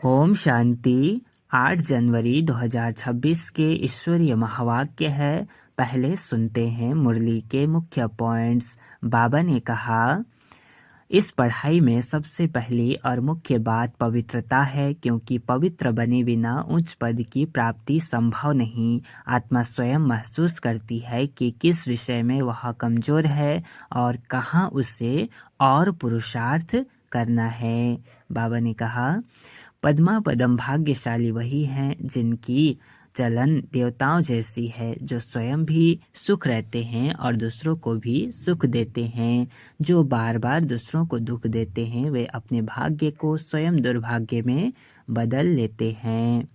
ओम शांति। 8 जनवरी 2026 के ईश्वरीय महावाक्य है। पहले सुनते हैं मुरली के मुख्य पॉइंट्स। बाबा ने कहा, इस पढ़ाई में सबसे पहली और मुख्य बात पवित्रता है, क्योंकि पवित्र बने बिना उच्च पद की प्राप्ति संभव नहीं। आत्मा स्वयं महसूस करती है कि किस विषय में वह कमजोर है और कहाँ उसे और पुरुषार्थ करना है। बाबा ने कहा, पद्मा पदम भाग्यशाली वही हैं जिनकी चलन देवताओं जैसी है, जो स्वयं भी सुख रहते हैं और दूसरों को भी सुख देते हैं। जो बार बार दूसरों को दुख देते हैं वे अपने भाग्य को स्वयं दुर्भाग्य में बदल लेते हैं।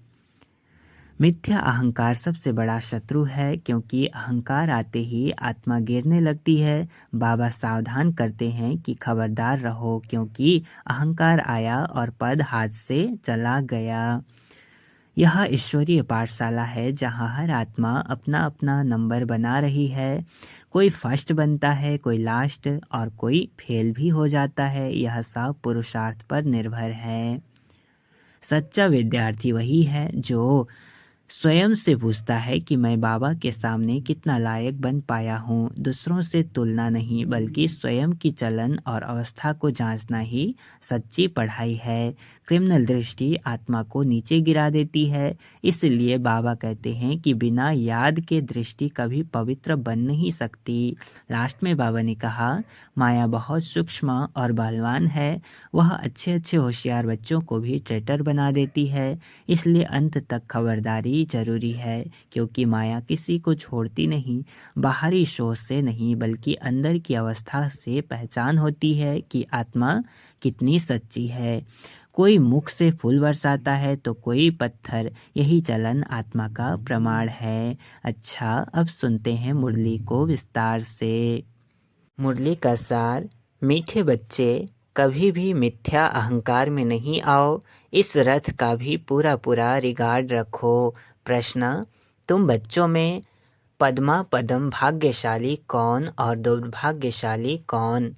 मिथ्या अहंकार सबसे बड़ा शत्रु है, क्योंकि अहंकार आते ही आत्मा गिरने लगती है। बाबा सावधान करते हैं कि खबरदार रहो, क्योंकि अहंकार आया और पद हाथ से चला गया। यह ईश्वरीय पाठशाला है, जहाँ हर आत्मा अपना अपना नंबर बना रही है। कोई फर्स्ट बनता है, कोई लास्ट और कोई फेल भी हो जाता है। यह सब पुरुषार्थ पर निर्भर है। सच्चा विद्यार्थी वही है जो स्वयं से पूछता है कि मैं बाबा के सामने कितना लायक बन पाया हूँ। दूसरों से तुलना नहीं, बल्कि स्वयं की चलन और अवस्था को जांचना ही सच्ची पढ़ाई है। क्रिमिनल दृष्टि आत्मा को नीचे गिरा देती है। इसलिए बाबा कहते हैं कि बिना याद के दृष्टि कभी पवित्र बन नहीं सकती। लास्ट में बाबा ने कहा, माया बहुत सूक्ष्म और बलवान है। वह अच्छे अच्छे होशियार बच्चों को भी ट्रेटर बना देती है। इसलिए अंत तक खबरदारी जरूरी है, क्योंकि माया किसी को छोड़ती नहीं। बाहरी शोध से नहीं, बल्कि अंदर की अवस्था से पहचान होती है कि आत्मा कितनी सच्ची है। कोई मुख से फूल बरसाता है तो कोई पत्थर। यही चलन आत्मा का प्रमाण है। अच्छा, अब सुनते हैं मुरली को विस्तार से। मुरली का सार। मीठे बच्चे, कभी भी मिथ्या अहंकार में नहीं आओ। इस रथ का भी पूरा पूरा रिगार्ड रखो। प्रश्न, तुम बच्चों में पद्मा पदम भाग्यशाली कौन और दुर्भाग्यशाली कौन?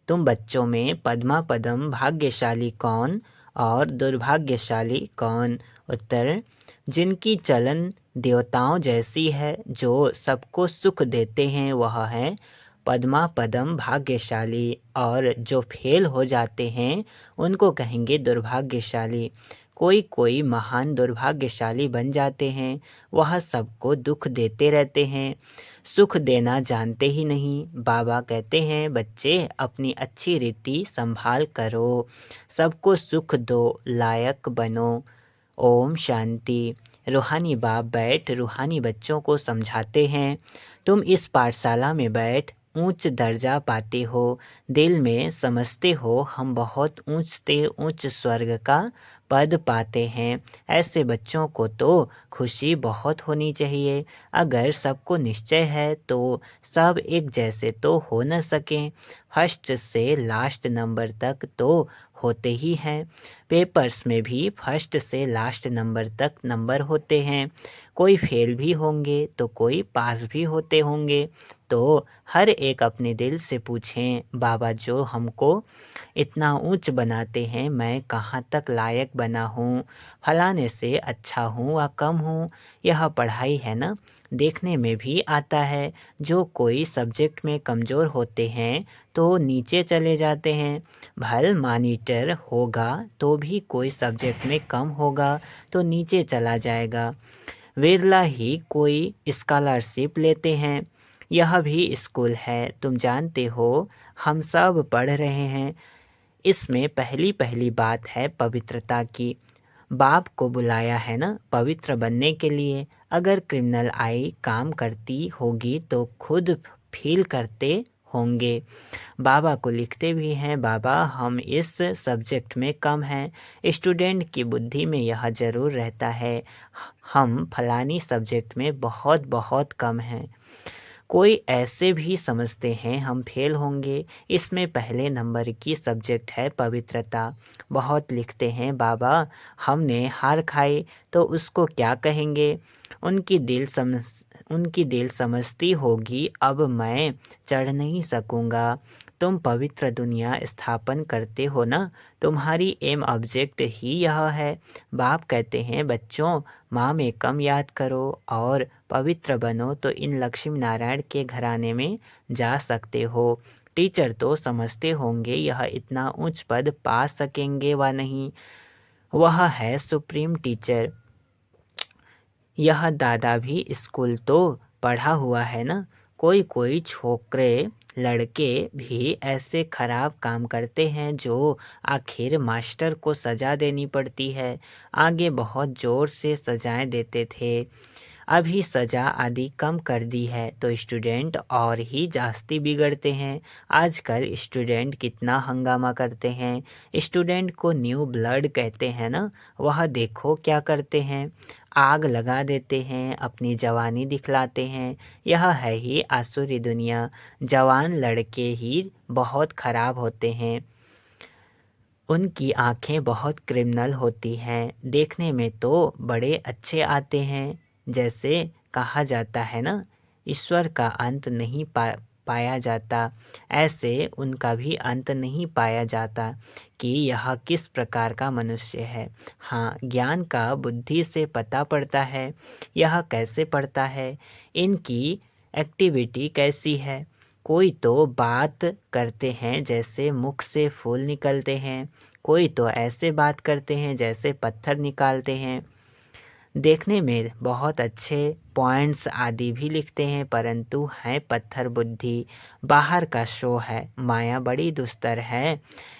तुम बच्चों में पद्मा पदम भाग्यशाली कौन और दुर्भाग्यशाली कौन? उत्तर, जिनकी चलन देवताओं जैसी है, जो सबको सुख देते हैं, वह है पद्मा पदम भाग्यशाली। और जो फेल हो जाते हैं उनको कहेंगे दुर्भाग्यशाली। कोई कोई महान दुर्भाग्यशाली बन जाते हैं। वह सबको दुख देते रहते हैं, सुख देना जानते ही नहीं। बाबा कहते हैं, बच्चे अपनी अच्छी रीति संभाल करो, सबको सुख दो, लायक बनो। ओम शांति। रूहानी बाप बैठ रूहानी बच्चों को समझाते हैं, तुम इस पाठशाला में बैठ ऊंच दर्जा पाते हो। दिल में समझते हो हम बहुत ऊंच से ऊंच स्वर्ग का पद पाते हैं। ऐसे बच्चों को तो खुशी बहुत होनी चाहिए। अगर सबको निश्चय है तो सब एक जैसे तो हो न सकें। फर्स्ट से लास्ट नंबर तक तो होते ही हैं। पेपर्स में भी फर्स्ट से लास्ट नंबर तक नंबर होते हैं। कोई फेल भी होंगे तो कोई पास भी होते होंगे। तो हर एक अपने दिल से पूछें, बाबा जो हमको इतना ऊंच बनाते हैं, मैं कहाँ तक लायक बना हूँ? फलाने से अच्छा हूँ या कम हूँ? यह पढ़ाई है ना, देखने में भी आता है। जो कोई सब्जेक्ट में कमज़ोर होते हैं तो नीचे चले जाते हैं। भल मॉनिटर होगा तो भी कोई सब्जेक्ट में कम होगा तो नीचे चला जाएगा। विरला ही कोई स्कॉलरशिप लेते हैं। यह भी स्कूल है, तुम जानते हो, हम सब पढ़ रहे हैं। इसमें पहली पहली बात है पवित्रता की। बाप को बुलाया है ना पवित्र बनने के लिए। अगर क्रिमिनल आई काम करती होगी तो खुद फील करते होंगे। बाबा को लिखते भी हैं, बाबा हम इस सब्जेक्ट में कम हैं। स्टूडेंट की बुद्धि में यह ज़रूर रहता है, हम फलानी सब्जेक्ट में बहुत बहुत कम हैं। कोई ऐसे भी समझते हैं हम फेल होंगे। इसमें पहले नंबर की सब्जेक्ट है पवित्रता। बहुत लिखते हैं, बाबा हमने हार खाई तो उसको क्या कहेंगे? उनकी दिल समझती होगी अब मैं चढ़ नहीं सकूँगा। तुम पवित्र दुनिया स्थापन करते हो ना, तुम्हारी एम ऑब्जेक्ट ही यह है। बाप कहते हैं बच्चों, माँ में कम याद करो और पवित्र बनो तो इन लक्ष्मी नारायण के घराने में जा सकते हो। टीचर तो समझते होंगे यह इतना उच्च पद पा सकेंगे व नहीं, वह है सुप्रीम टीचर। यह दादा भी स्कूल तो पढ़ा हुआ है ना। कोई कोई छोकरे लड़के भी ऐसे खराब काम करते हैं जो आखिर मास्टर को सजा देनी पड़ती है। आगे बहुत ज़ोर से सजाएं देते थे, अभी सजा आदि कम कर दी है तो स्टूडेंट और ही जास्ती बिगड़ते हैं। आजकल स्टूडेंट कितना हंगामा करते हैं। स्टूडेंट को न्यू ब्लड कहते हैं ना, वह देखो क्या करते हैं, आग लगा देते हैं, अपनी जवानी दिखलाते हैं। यह है ही आसुरी दुनिया। जवान लड़के ही बहुत खराब होते हैं, उनकी आंखें बहुत क्रिमिनल होती हैं, देखने में तो बड़े अच्छे आते हैं। जैसे कहा जाता है ना, ईश्वर का अंत नहीं पाया जाता, ऐसे उनका भी अंत नहीं पाया जाता कि यह किस प्रकार का मनुष्य है। हाँ, ज्ञान का बुद्धि से पता पड़ता है। यह कैसे पड़ता है, इनकी एक्टिविटी कैसी है। कोई तो बात करते हैं जैसे मुख से फूल निकलते हैं, कोई तो ऐसे बात करते हैं जैसे पत्थर निकालते हैं। देखने में बहुत अच्छे पॉइंट्स आदि भी लिखते हैं, परंतु हैं पत्थर बुद्धि। बाहर का शो है, माया बड़ी दुस्तर है।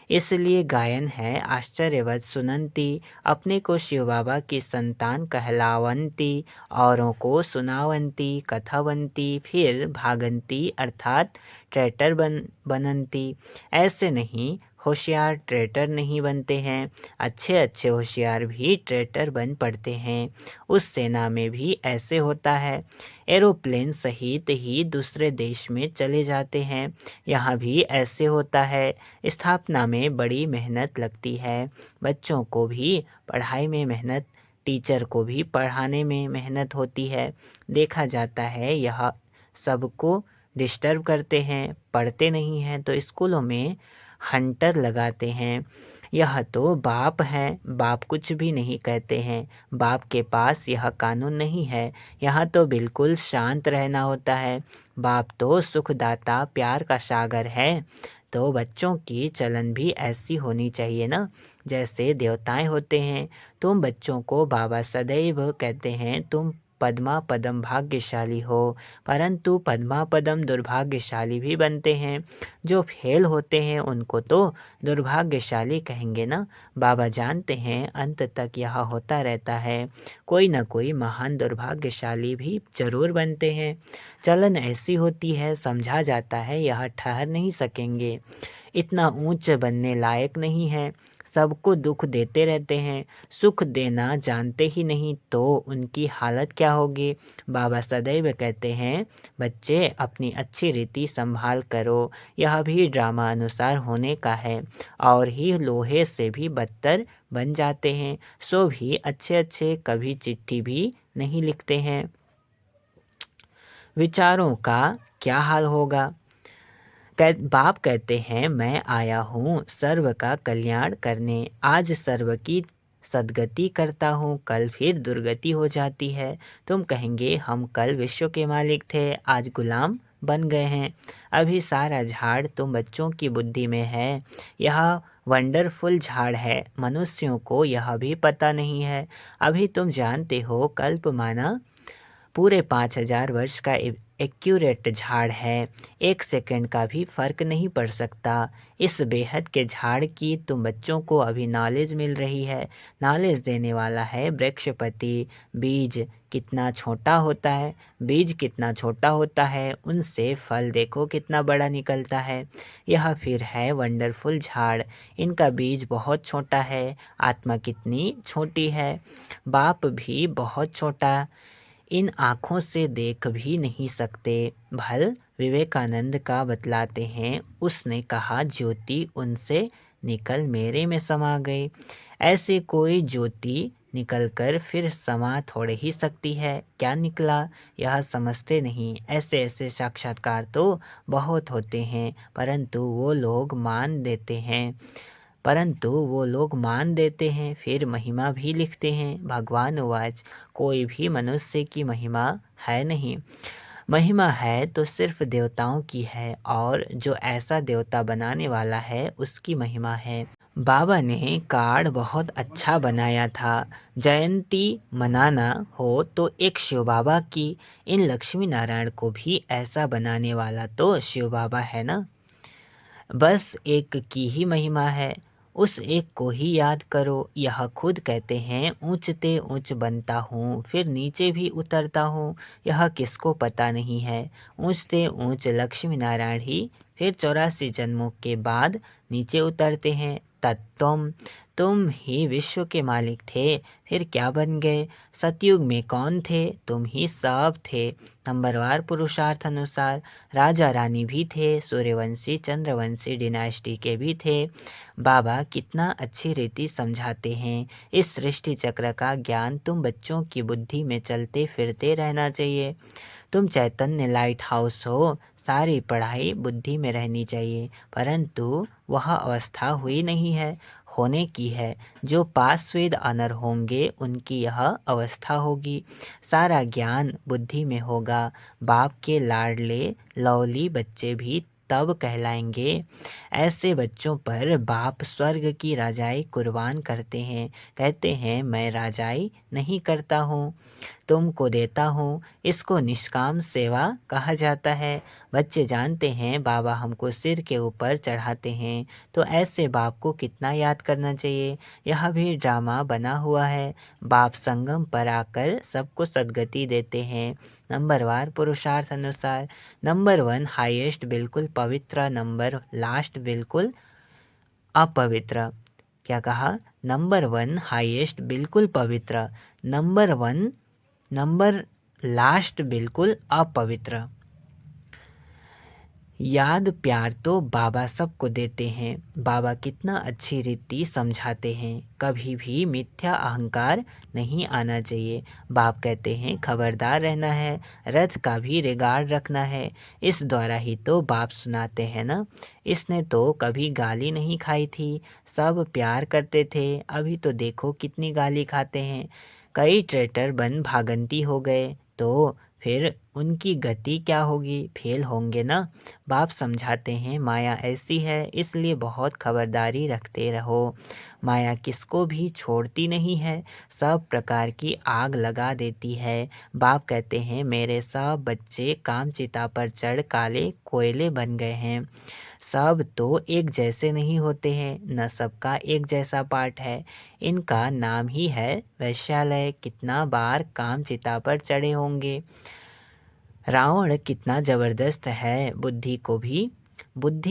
इसलिए गायन है आश्चर्यवत सुनंती, अपने को शिव बाबा की संतान कहलावंती, औरों को सुनावंती कथावंती, फिर भागंती अर्थात ट्रेटर बनंती। ऐसे नहीं, होशियार ट्रेटर नहीं बनते हैं, अच्छे अच्छे होशियार भी ट्रेटर बन पड़ते हैं। उस सेना में भी ऐसे होता है, एरोप्लेन सहित ही दूसरे देश में चले जाते हैं। यहाँ भी ऐसे होता है। स्थापना में बड़ी मेहनत लगती है, बच्चों को भी पढ़ाई में मेहनत, टीचर को भी पढ़ाने में मेहनत होती है। देखा जाता है यह सबको डिस्टर्ब करते हैं, पढ़ते नहीं हैं तो स्कूलों में हंटर लगाते हैं। यह तो बाप हैं, बाप कुछ भी नहीं कहते हैं। बाप के पास यह कानून नहीं है, यहाँ तो बिल्कुल शांत रहना होता है। बाप तो सुखदाता प्यार का सागर है, तो बच्चों की चलन भी ऐसी होनी चाहिए ना, जैसे देवताएं होते हैं। तुम बच्चों को बाबा सदैव कहते हैं तुम पद्मा पदम भाग्यशाली हो, परंतु पद्मा पदम दुर्भाग्यशाली भी बनते हैं। जो फेल होते हैं उनको तो दुर्भाग्यशाली कहेंगे ना। बाबा जानते हैं अंत तक यह होता रहता है, कोई न कोई महान दुर्भाग्यशाली भी जरूर बनते हैं। चलन ऐसी होती है, समझा जाता है यह ठहर नहीं सकेंगे, इतना ऊंच बनने लायक नहीं है, सबको दुख देते रहते हैं, सुख देना जानते ही नहीं तो उनकी हालत क्या होगी। बाबा सदैव कहते हैं बच्चे अपनी अच्छी रीति संभाल करो, यह भी ड्रामा अनुसार होने का है, और ही लोहे से भी बदतर बन जाते हैं। सो भी अच्छे अच्छे कभी चिट्ठी भी नहीं लिखते हैं। विचारों का क्या हाल होगा। बाप कहते हैं मैं आया हूँ सर्व का कल्याण करने, आज सर्व की सदगति करता हूँ, कल फिर दुर्गति हो जाती है। तुम कहेंगे हम कल विश्व के मालिक थे, आज गुलाम बन गए हैं। अभी सारा झाड़ तुम बच्चों की बुद्धि में है। यह वंडरफुल झाड़ है, मनुष्यों को यह भी पता नहीं है। अभी तुम जानते हो कल्प माना पूरे 5000 वर्ष का एक्यूरेट झाड़ है, 1 सेकंड का भी फर्क नहीं पड़ सकता। इस बेहद के झाड़ की तुम बच्चों को अभी नॉलेज मिल रही है। नॉलेज देने वाला है वृक्षपति। बीज कितना छोटा होता है, बीज कितना छोटा होता है, उनसे फल देखो कितना बड़ा निकलता है। यह फिर है वंडरफुल झाड़, इनका बीज बहुत छोटा है। आत्मा कितनी छोटी है, बाप भी बहुत छोटा, इन आँखों से देख भी नहीं सकते। भल विवेकानंद का बतलाते हैं, उसने कहा ज्योति उनसे निकल मेरे में समा गई। ऐसे कोई ज्योति निकलकर फिर समा थोड़े ही सकती है। क्या निकला यह समझते नहीं। ऐसे ऐसे साक्षात्कार तो बहुत होते हैं, परंतु वो लोग मान देते हैं फिर महिमा भी लिखते हैं। भगवान उवाच, कोई भी मनुष्य की महिमा है नहीं। महिमा है तो सिर्फ देवताओं की है, और जो ऐसा देवता बनाने वाला है उसकी महिमा है। बाबा ने कार्ड बहुत अच्छा बनाया था। जयंती मनाना हो तो एक शिव बाबा की, इन लक्ष्मी नारायण को भी ऐसा बनाने वाला तो शिव बाबा है ना। बस एक की ही महिमा है, उस एक को ही याद करो। यह खुद कहते हैं, ऊंचते ऊंच बनता हूँ फिर नीचे भी उतरता हूँ। यह किसको पता नहीं है। ऊंचते ऊंच लक्ष्मी नारायण ही फिर 84 जन्मों के बाद नीचे उतरते हैं। तत्तुम, तुम ही विश्व के मालिक थे, फिर क्या बन गए। सतयुग में कौन थे, तुम ही सब थे। नंबरवार पुरुषार्थ अनुसार राजा रानी भी थे, सूर्यवंशी चंद्रवंशी डिनाइस्टी के भी थे। बाबा कितना अच्छी रीति समझाते हैं। इस सृष्टि चक्र का ज्ञान तुम बच्चों की बुद्धि में चलते फिरते रहना चाहिए। तुम चैतन्य लाइट हाउस हो, सारी पढ़ाई बुद्धि में रहनी चाहिए, परंतु वह अवस्था हुई नहीं है, होने की है। जो पास विद ऑनर होंगे उनकी यह अवस्था होगी। सारा ज्ञान बुद्धि में होगा। बाप के लाडले लवली बच्चे भी तब कहलाएंगे। ऐसे बच्चों पर बाप स्वर्ग की राजाई कुर्बान करते हैं। कहते हैं, मैं राजाई नहीं करता हूँ, तुमको देता हूँ। इसको निष्काम सेवा कहा जाता है। बच्चे जानते हैं बाबा हमको सिर के ऊपर चढ़ाते हैं, तो ऐसे बाप को कितना याद करना चाहिए। यह भी ड्रामा बना हुआ है। बाप संगम पर आकर सबको सद्गति देते हैं। नंबरवार पुरुषार्थ अनुसार नंबर 1 हाईएस्ट बिल्कुल पवित्र, नंबर लास्ट बिल्कुल अपवित्र। क्या कहा? नंबर 1 हाईएस्ट बिल्कुल पवित्र, नंबर लास्ट बिल्कुल अपवित्र। याद प्यार तो बाबा सबको देते हैं। बाबा कितना अच्छी रीति समझाते हैं। कभी भी मिथ्या अहंकार नहीं आना चाहिए। बाप कहते हैं, खबरदार रहना है, रथ का भी रिगार्ड रखना है। इस द्वारा ही तो बाप सुनाते हैं ना। इसने तो कभी गाली नहीं खाई थी, सब प्यार करते थे। अभी तो देखो कितनी गाली खाते हैं। कई ट्रेटर बन भागंती हो गए तो फिर उनकी गति क्या होगी, फेल होंगे ना। बाप समझाते हैं, माया ऐसी है, इसलिए बहुत खबरदारी रखते रहो। माया किसको भी छोड़ती नहीं है, सब प्रकार की आग लगा देती है। बाप कहते हैं, मेरे सब बच्चे कामचिता पर चढ़ काले कोयले बन गए हैं। सब तो एक जैसे नहीं होते हैं, न सबका एक जैसा पाठ है। इनका नाम ही है वैश्यालय। कितना बार कामचिता पर चढ़े होंगे। रावण कितना जबरदस्त है, बुद्धि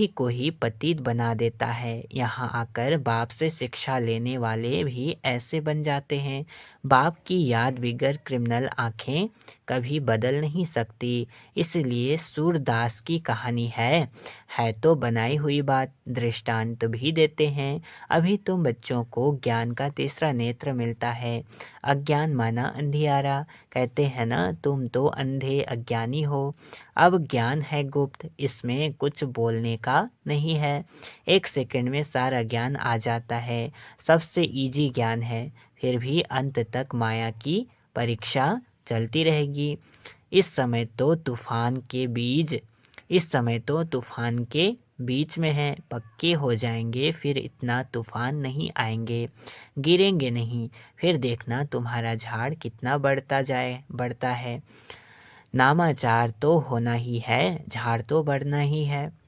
को ही पतित बना देता है। यहाँ आकर बाप से शिक्षा लेने वाले भी ऐसे बन जाते हैं। बाप की याद बिगर क्रिमिनल आंखें कभी बदल नहीं सकती। इसलिए सूरदास की कहानी है तो बनाई हुई बात। दृष्टांत भी देते हैं। अभी तुम बच्चों को ज्ञान का तीसरा नेत्र मिलता है। अज्ञान माना अंधियारा। कहते हैं ना, तुम तो अंधे अज्ञानी हो। अब ज्ञान है गुप्त, इसमें कुछ बोलने का नहीं है। 1 सेकंड में सारा ज्ञान आ जाता है। सबसे इजी ज्ञान है। फिर भी अंत तक माया की परीक्षा चलती रहेगी। इस समय तो तूफान के बीच में है, पक्के हो जाएंगे फिर इतना तूफान नहीं आएंगे, गिरेंगे नहीं। फिर देखना तुम्हारा झाड़ कितना बढ़ता है। नामाचार तो होना ही है, झाड़ तो बढ़ना ही है।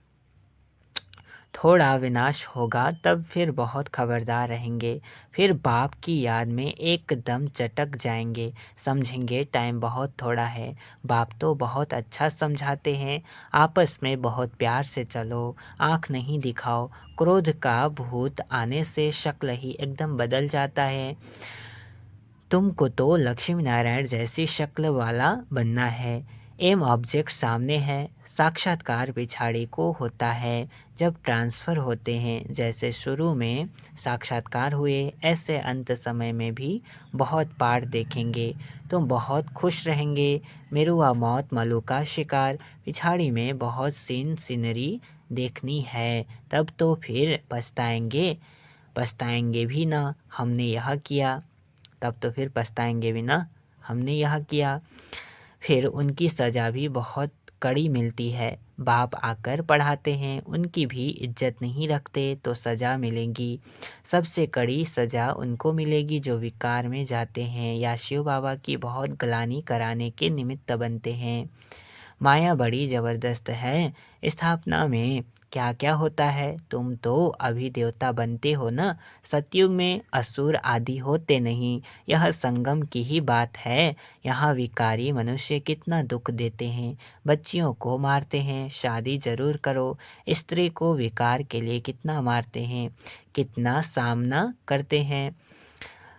थोड़ा विनाश होगा तब फिर बहुत खबरदार रहेंगे। फिर बाप की याद में एकदम चटक जाएंगे। समझेंगे टाइम बहुत थोड़ा है। बाप तो बहुत अच्छा समझाते हैं। आपस में बहुत प्यार से चलो, आँख नहीं दिखाओ। क्रोध का भूत आने से शक्ल ही एकदम बदल जाता है। तुमको तो लक्ष्मी नारायण जैसी शक्ल वाला बनना है। एम ऑब्जेक्ट सामने है। साक्षात्कार पिछाड़ी को होता है जब ट्रांसफ़र होते हैं। जैसे शुरू में साक्षात्कार हुए, ऐसे अंत समय में भी बहुत पाठ देखेंगे। तुम बहुत खुश रहेंगे। मेरुआ मौत मलू का शिकार। पिछाड़ी में बहुत सीन सीनरी देखनी है। तब तो फिर पछताएंगे। पछताएंगे भी ना हमने यह किया। तब तो फिर पछताएंगे भी ना हमने यह किया। फिर उनकी सज़ा भी बहुत कड़ी मिलती है। बाप आकर पढ़ाते हैं, उनकी भी इज्जत नहीं रखते तो सज़ा मिलेगी। सबसे कड़ी सज़ा उनको मिलेगी जो विकार में जाते हैं या शिव बाबा की बहुत ग्लानि कराने के निमित्त बनते हैं। माया बड़ी ज़बरदस्त है। स्थापना में क्या क्या होता है। तुम तो अभी देवता बनते हो ना। सतयुग में असुर आदि होते नहीं। यह संगम की ही बात है। यहाँ विकारी मनुष्य कितना दुख देते हैं। बच्चियों को मारते हैं। शादी जरूर करो। स्त्री को विकार के लिए कितना मारते हैं, कितना सामना करते हैं।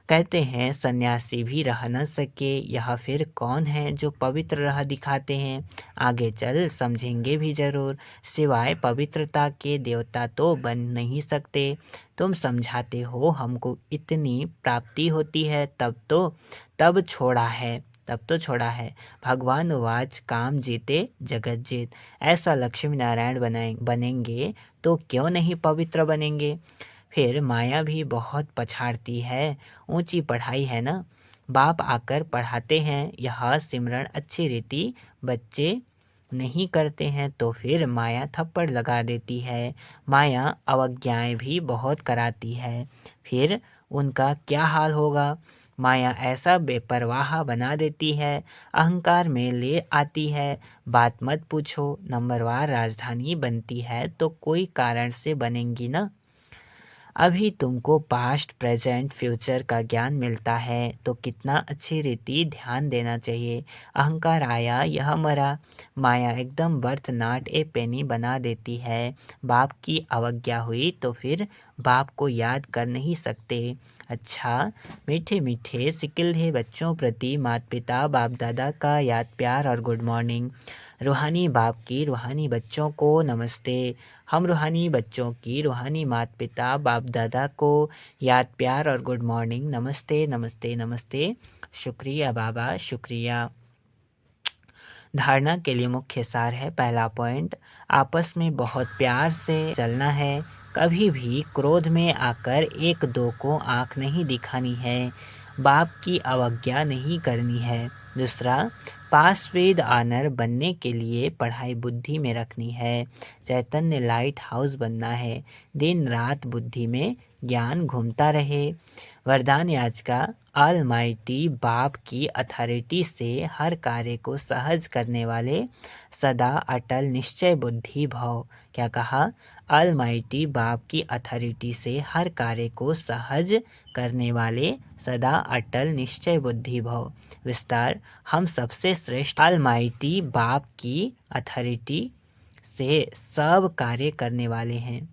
कहते हैं सन्यासी भी रह न सके। यह फिर कौन है जो पवित्र रह दिखाते हैं। आगे चल समझेंगे भी जरूर। सिवाय पवित्रता के देवता तो बन नहीं सकते। तुम समझाते हो हमको इतनी प्राप्ति होती है तब छोड़ा है। भगवान वाच काम जीते जगत जीत। ऐसा लक्ष्मी नारायण बनेंगे तो क्यों नहीं पवित्र बनेंगे। फिर माया भी बहुत पछाड़ती है। ऊंची पढ़ाई है ना। बाप आकर पढ़ाते हैं। यह सिमरन अच्छी रीति बच्चे नहीं करते हैं तो फिर माया थप्पड़ लगा देती है। माया अवज्ञाएं भी बहुत कराती है। फिर उनका क्या हाल होगा। माया ऐसा बेपरवाह बना देती है। अहंकार में ले आती है। बात मत पूछो। नंबरवार राजधानी बनती है तो कोई कारण से बनेंगी ना। अभी तुमको पास्ट प्रेजेंट फ्यूचर का ज्ञान मिलता है तो कितना अच्छी रीति ध्यान देना चाहिए। अहंकार आया यह मरा। माया एकदम बर्थ नॉट ए पेनी बना देती है। बाप की अवज्ञा हुई तो फिर बाप को याद कर नहीं सकते। अच्छा, मीठे मीठे सिकिल्धे बच्चों प्रति माता पिता बाप दादा का याद प्यार और गुड मॉर्निंग। रूहानी बाप की रूहानी बच्चों को नमस्ते। हम रूहानी बच्चों की रूहानी माता पिता बाप दादा को याद प्यार और गुड मॉर्निंग। नमस्ते नमस्ते नमस्ते। शुक्रिया बाबा, शुक्रिया। धारणा के लिए मुख्य सार है। पहला पॉइंट, आपस में बहुत प्यार से चलना है। कभी भी क्रोध में आकर एक दो को आँख नहीं दिखानी है। बाप की अवज्ञा नहीं करनी है। दूसरा, पास विद ऑनर बनने के लिए पढ़ाई बुद्धि में रखनी है। चैतन्य लाइट हाउस बनना है। दिन रात बुद्धि में ज्ञान घूमता रहे। वरदान आज का, ऑलमाइटी बाप की अथॉरिटी से हर कार्य को सहज करने वाले सदा अटल निश्चय बुद्धि भव। क्या कहा। ऑलमाइटी बाप की अथॉरिटी से हर कार्य को सहज करने वाले सदा अटल निश्चय बुद्धि भव। विस्तार, हम सबसे श्रेष्ठ ऑलमाइटी बाप की अथॉरिटी से सब कार्य करने वाले हैं।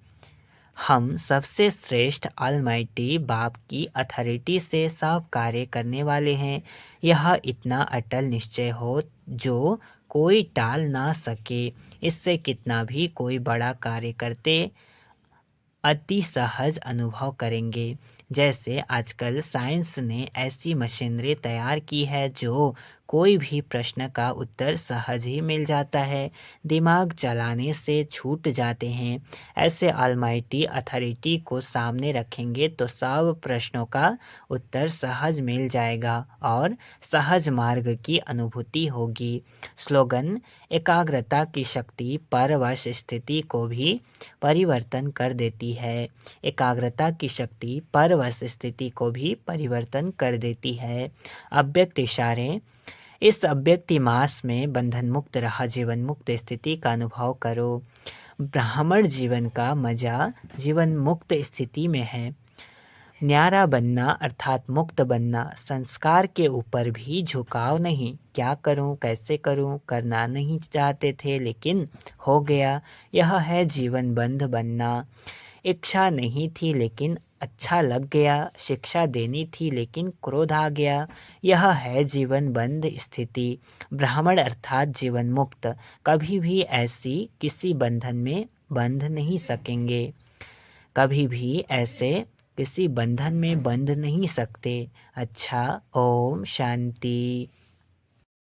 हम सबसे श्रेष्ठ ऑलमाइटी बाप की अथॉरिटी से सब कार्य करने वाले हैं। यह इतना अटल निश्चय हो जो कोई टाल ना सके। इससे कितना भी कोई बड़ा कार्य करते अति सहज अनुभव करेंगे। जैसे आजकल साइंस ने ऐसी मशीनरी तैयार की है जो कोई भी प्रश्न का उत्तर सहज ही मिल जाता है। दिमाग चलाने से छूट जाते हैं। ऐसे ऑलमाइटी अथॉरिटी को सामने रखेंगे तो सब प्रश्नों का उत्तर सहज मिल जाएगा और सहज मार्ग की अनुभूति होगी। स्लोगन, एकाग्रता की शक्ति परवश स्थिति को भी परिवर्तन कर देती है। एकाग्रता की शक्ति परवश स्थिति को भी परिवर्तन कर देती है। अव्यक्त इशारे, इस अव्यक्ति मास में बंधन मुक्त रहा जीवन मुक्त स्थिति का अनुभव करो। ब्राह्मण जीवन का मजा जीवन मुक्त स्थिति में है। न्यारा बनना अर्थात मुक्त बनना। संस्कार के ऊपर भी झुकाव नहीं। क्या करूं, कैसे करूं, करना नहीं चाहते थे लेकिन हो गया। यह है जीवन बंध बनना। इच्छा नहीं थी लेकिन अच्छा लग गया, शिक्षा देनी थी लेकिन क्रोध आ गया। यह है जीवन बंध स्थिति। ब्राह्मण अर्थात जीवन मुक्त कभी भी ऐसी किसी बंधन में बंध नहीं सकेंगे, कभी भी ऐसे किसी बंधन में बंध नहीं सकते। अच्छा, ओम शांति।